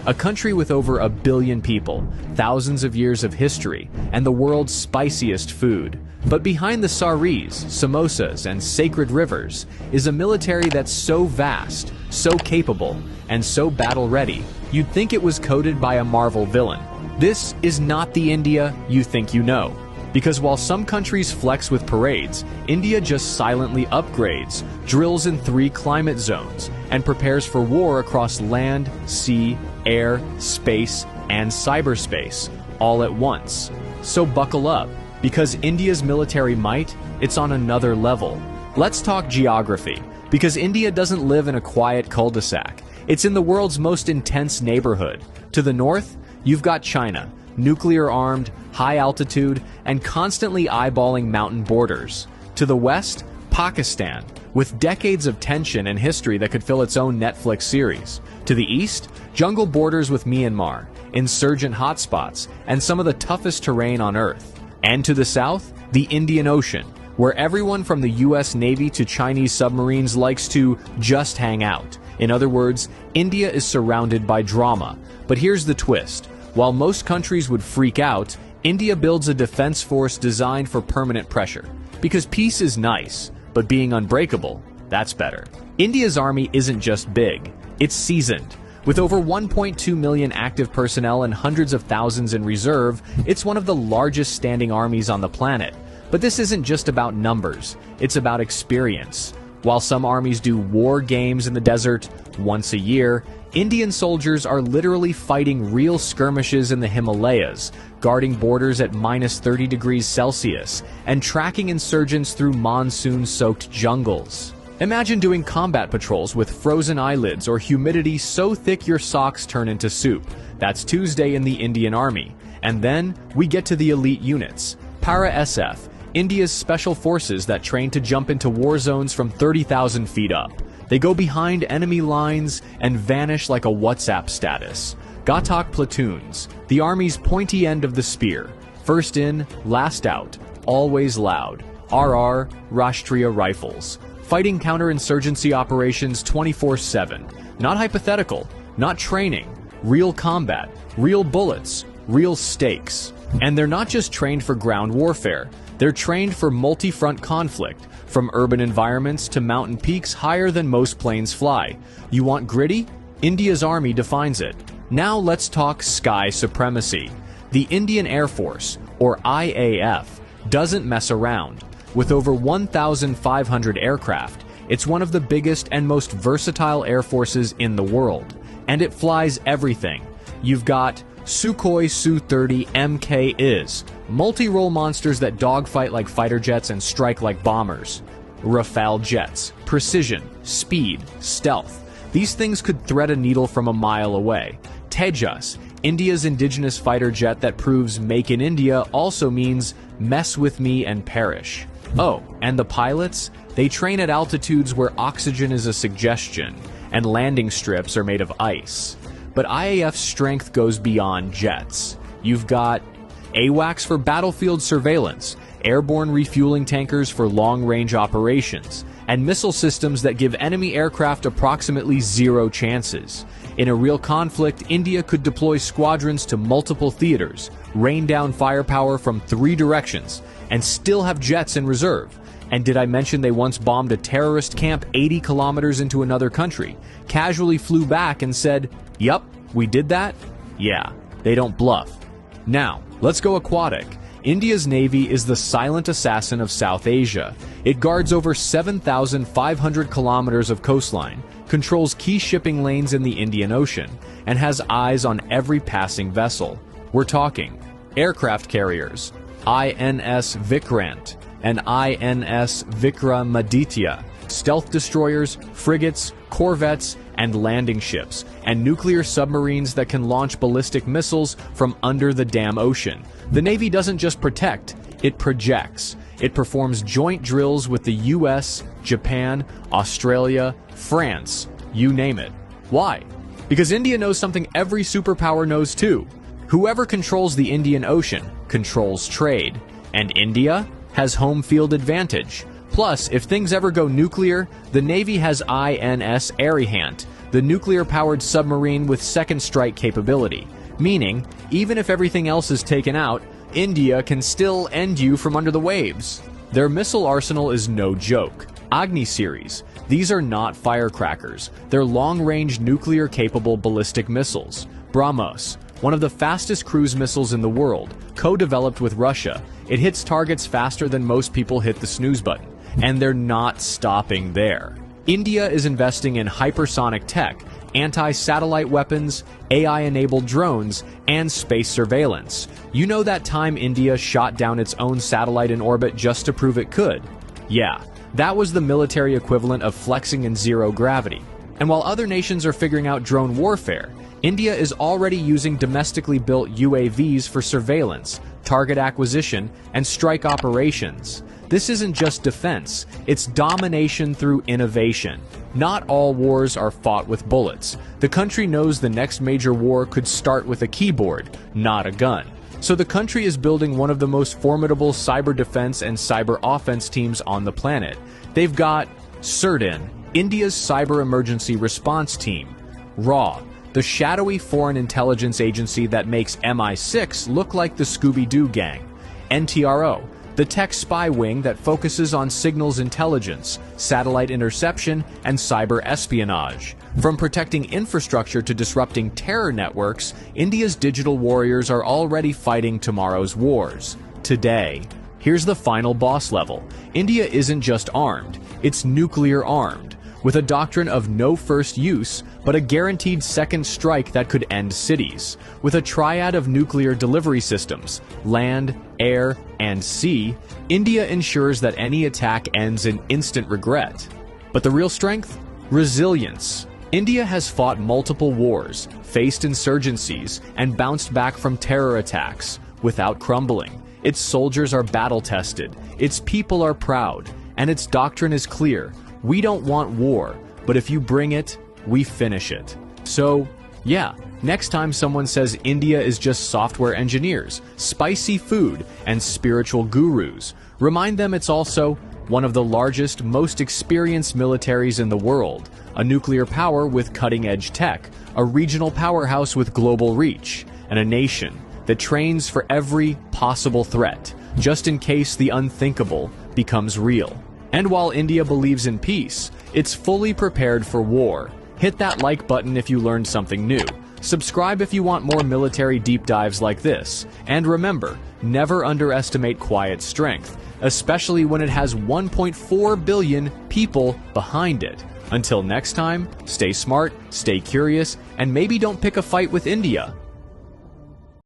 A country with over 1 billion people, thousands of years of history, and the world's spiciest food. But behind the saris, samosas, and sacred rivers is a military that's so vast, so capable, and so battle-ready, you'd think it was coded by a Marvel villain. This is not the India you think you know. Because while some countries flex with parades, India just silently upgrades, drills in 3 climate zones, and prepares for war across land, sea, air, space, and cyberspace, all at once. So buckle up, because India's military might, it's on another level. Let's talk geography, because India doesn't live in a quiet cul-de-sac. It's in the world's most intense neighborhood. To the north, you've got China, nuclear-armed, high-altitude, and constantly eyeballing mountain borders. To the west, Pakistan, with decades of tension and history that could fill its own Netflix series. To the east, jungle borders with Myanmar, insurgent hotspots, and some of the toughest terrain on Earth. And to the south, the Indian Ocean, where everyone from the US Navy to Chinese submarines likes to just hang out. In other words, India is surrounded by drama. But here's the twist. While most countries would freak out, India builds a defense force designed for permanent pressure. Because peace is nice, but being unbreakable, that's better. India's army isn't just big, it's seasoned. With over 1.2 million active personnel and hundreds of thousands in reserve, it's one of the largest standing armies on the planet. But this isn't just about numbers, it's about experience. While some armies do war games in the desert once a year, Indian soldiers are literally fighting real skirmishes in the Himalayas, guarding borders at -30 degrees Celsius, and tracking insurgents through monsoon-soaked jungles. Imagine doing combat patrols with frozen eyelids or humidity so thick your socks turn into soup. That's Tuesday in the Indian Army. And then we get to the elite units. Para-SF, India's special forces that train to jump into war zones from 30,000 feet up. They go behind enemy lines and vanish like a WhatsApp status. Ghatak platoons, the army's pointy end of the spear. First in, last out, always loud. RR, Rashtriya Rifles. Fighting counterinsurgency operations 24/7. Not hypothetical, not training. Real combat, real bullets, real stakes. And they're not just trained for ground warfare. They're trained for multi-front conflict, from urban environments to mountain peaks higher than most planes fly. You want gritty? India's army defines it. Now let's talk sky supremacy. The Indian Air Force, or IAF, doesn't mess around. With over 1,500 aircraft, it's one of the biggest and most versatile air forces in the world. And it flies everything. You've got Sukhoi Su-30 MK-IS, multi-role monsters that dogfight like fighter jets and strike like bombers. Rafale jets, precision, speed, stealth. These things could thread a needle from a mile away. Tejas, India's indigenous fighter jet that proves "Make in India" also means mess with me and perish. Oh, and the pilots? They train at altitudes where oxygen is a suggestion, and landing strips are made of ice. But IAF's strength goes beyond jets. You've got AWACS for battlefield surveillance, airborne refueling tankers for long-range operations, and missile systems that give enemy aircraft approximately 0 chances. In a real conflict, India could deploy squadrons to multiple theaters, rain down firepower from 3 directions, and still have jets in reserve. And did I mention they once bombed a terrorist camp 80 kilometers into another country, casually flew back and said, "Yup, we did that"? Yeah, they don't bluff. Now, let's go aquatic. India's Navy is the silent assassin of South Asia. It guards over 7,500 kilometers of coastline, controls key shipping lanes in the Indian Ocean, and has eyes on every passing vessel. We're talking aircraft carriers, INS Vikrant and INS Vikramaditya, stealth destroyers, frigates, corvettes, and landing ships, and nuclear submarines that can launch ballistic missiles from under the damn ocean. The Navy doesn't just protect, it projects. It performs joint drills with the US, Japan, Australia, France, you name it. Why? Because India knows something every superpower knows too. Whoever controls the Indian Ocean controls trade, and India has home field advantage. Plus, if things ever go nuclear, the Navy has INS Arihant, the nuclear-powered submarine with second strike capability, meaning, even if everything else is taken out, India can still end you from under the waves. Their missile arsenal is no joke. Agni series. These are not firecrackers. They're long-range nuclear-capable ballistic missiles. BrahMos, one of the fastest cruise missiles in the world, co-developed with Russia. It hits targets faster than most people hit the snooze button. And they're not stopping there. India is investing in hypersonic tech, anti-satellite weapons, AI-enabled drones, and space surveillance. You know that time India shot down its own satellite in orbit just to prove it could? Yeah, that was the military equivalent of flexing in zero gravity. And while other nations are figuring out drone warfare, India is already using domestically built UAVs for surveillance, target acquisition, and strike operations. This isn't just defense, it's domination through innovation. Not all wars are fought with bullets. The country knows the next major war could start with a keyboard, not a gun. So the country is building one of the most formidable cyber defense and cyber offense teams on the planet. They've got CERT-IN, India's Cyber Emergency Response Team, RAW, the shadowy foreign intelligence agency that makes MI6 look like the Scooby-Doo gang, NTRO, the tech spy wing that focuses on signals intelligence, satellite interception, and cyber espionage. From protecting infrastructure to disrupting terror networks, India's digital warriors are already fighting tomorrow's wars. Today. Here's the final boss level. India isn't just armed, it's nuclear armed, with a doctrine of no first use, but a guaranteed second strike that could end cities. With a triad of nuclear delivery systems, land, air, and sea, India ensures that any attack ends in instant regret. But the real strength? Resilience. India has fought multiple wars, faced insurgencies, and bounced back from terror attacks without crumbling. Its soldiers are battle-tested, its people are proud, and its doctrine is clear. We don't want war, but if you bring it, we finish it. So, yeah, next time someone says India is just software engineers, spicy food, and spiritual gurus, remind them it's also one of the largest, most experienced militaries in the world, a nuclear power with cutting-edge tech, a regional powerhouse with global reach, and a nation that trains for every possible threat, just in case the unthinkable becomes real. And while India believes in peace, it's fully prepared for war. Hit that like button if you learned something new. Subscribe if you want more military deep dives like this. And remember, never underestimate quiet strength, especially when it has 1.4 billion people behind it. Until next time, stay smart, stay curious, and maybe don't pick a fight with India.